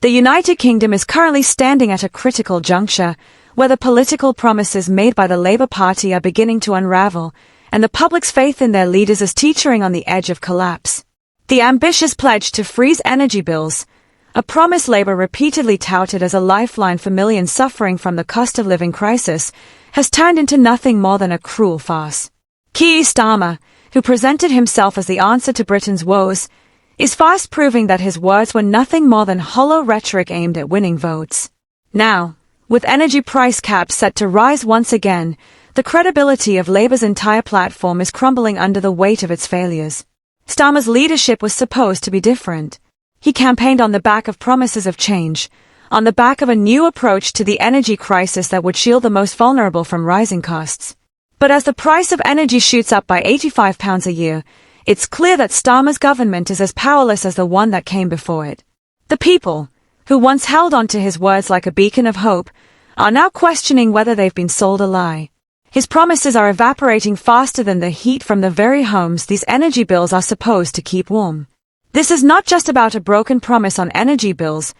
The United Kingdom is currently standing at a critical juncture, where the political promises made by the Labour Party are beginning to unravel, and the public's faith in their leaders is teetering on the edge of collapse. The ambitious pledge to freeze energy bills, a promise Labour repeatedly touted as a lifeline for millions suffering from the cost of living crisis, has turned into nothing more than a cruel farce. Keir Starmer, who presented himself as the answer to Britain's woes, is fast proving that his words were nothing more than hollow rhetoric aimed at winning votes. Now, with energy price caps set to rise once again, the credibility of Labour's entire platform is crumbling under the weight of its failures. Starmer's leadership was supposed to be different. He campaigned on the back of promises of change, on the back of a new approach to the energy crisis that would shield the most vulnerable from rising costs. But as the price of energy shoots up by £85 a year, it's clear that Starmer's government is as powerless as the one that came before it. The people, who once held on to his words like a beacon of hope, are now questioning whether they've been sold a lie. His promises are evaporating faster than the heat from the very homes these energy bills are supposed to keep warm. This is not just about a broken promise on energy bills,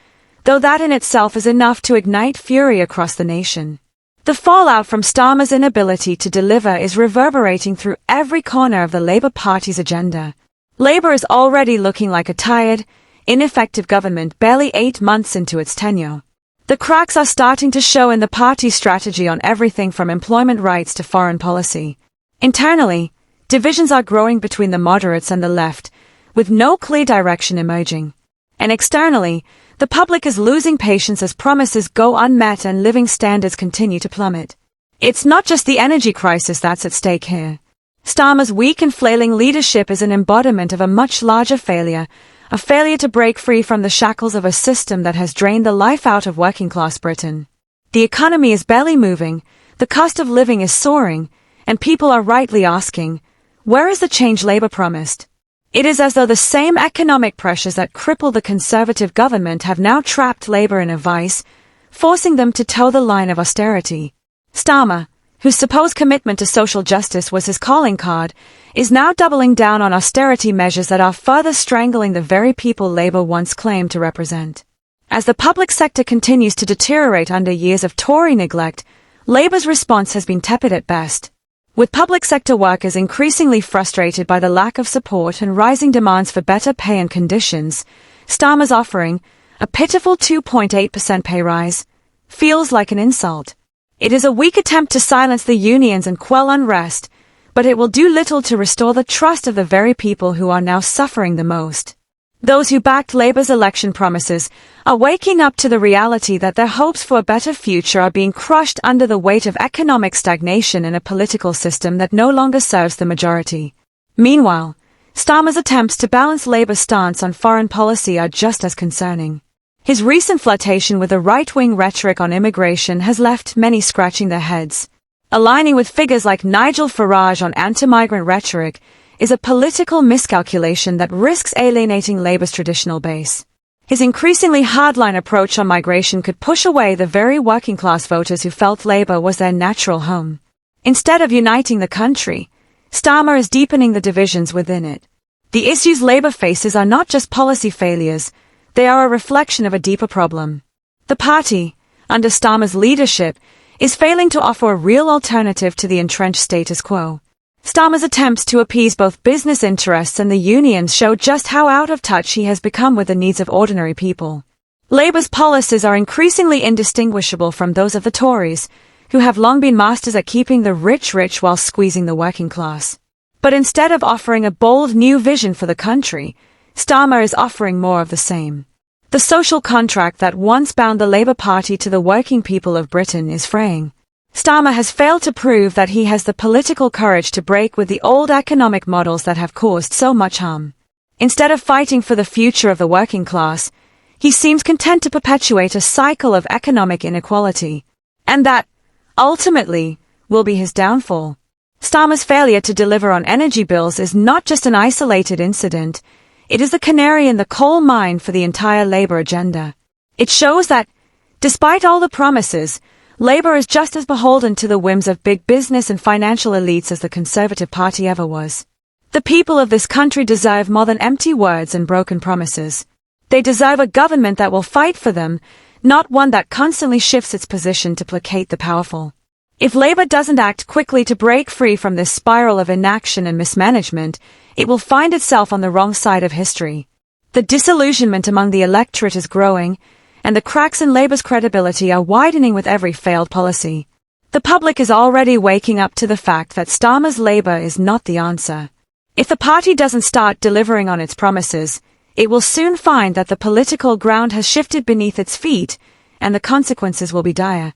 though that in itself is enough to ignite fury across the nation. The fallout from Starmer's inability to deliver is reverberating through every corner of the Labour Party's agenda. Labour is already looking like a tired, ineffective government barely 8 months into its tenure. The cracks are starting to show in the party's strategy on everything from employment rights to foreign policy. Internally, divisions are growing between the moderates and the left, with no clear direction emerging. And externally, the public is losing patience as promises go unmet and living standards continue to plummet. It's not just the energy crisis that's at stake here. Starmer's weak and flailing leadership is an embodiment of a much larger failure, a failure to break free from the shackles of a system that has drained the life out of working-class Britain. The economy is barely moving, the cost of living is soaring, and people are rightly asking, where is the change Labour promised? It is as though the same economic pressures that cripple the Conservative government have now trapped Labour in a vice, forcing them to toe the line of austerity. Starmer, whose supposed commitment to social justice was his calling card, is now doubling down on austerity measures that are further strangling the very people Labour once claimed to represent. As the public sector continues to deteriorate under years of Tory neglect, Labour's response has been tepid at best. With public sector workers increasingly frustrated by the lack of support and rising demands for better pay and conditions, Starmer's offering, a pitiful 2.8% pay rise, feels like an insult. It is a weak attempt to silence the unions and quell unrest, but it will do little to restore the trust of the very people who are now suffering the most. Those who backed Labour's election promises are waking up to the reality that their hopes for a better future are being crushed under the weight of economic stagnation in a political system that no longer serves the majority. Meanwhile, Starmer's attempts to balance Labour's stance on foreign policy are just as concerning. His recent flirtation with the right-wing rhetoric on immigration has left many scratching their heads. Aligning with figures like Nigel Farage on anti-migrant rhetoric is a political miscalculation that risks alienating Labour's traditional base. His increasingly hardline approach on migration could push away the very working-class voters who felt Labour was their natural home. Instead of uniting the country, Starmer is deepening the divisions within it. The issues Labour faces are not just policy failures, they are a reflection of a deeper problem. The party, under Starmer's leadership, is failing to offer a real alternative to the entrenched status quo. Starmer's attempts to appease both business interests and the unions show just how out of touch he has become with the needs of ordinary people. Labour's policies are increasingly indistinguishable from those of the Tories, who have long been masters at keeping the rich rich while squeezing the working class. But instead of offering a bold new vision for the country, Starmer is offering more of the same. The social contract that once bound the Labour Party to the working people of Britain is fraying. Starmer has failed to prove that he has the political courage to break with the old economic models that have caused so much harm. Instead of fighting for the future of the working class, he seems content to perpetuate a cycle of economic inequality. And that, ultimately, will be his downfall. Starmer's failure to deliver on energy bills is not just an isolated incident, it is the canary in the coal mine for the entire Labour agenda. It shows that, despite all the promises, Labour is just as beholden to the whims of big business and financial elites as the Conservative Party ever was. The people of this country deserve more than empty words and broken promises. They deserve a government that will fight for them, not one that constantly shifts its position to placate the powerful. If Labour doesn't act quickly to break free from this spiral of inaction and mismanagement, it will find itself on the wrong side of history. The disillusionment among the electorate is growing, and the cracks in Labour's credibility are widening with every failed policy. The public is already waking up to the fact that Starmer's Labour is not the answer. If the party doesn't start delivering on its promises, it will soon find that the political ground has shifted beneath its feet, and the consequences will be dire.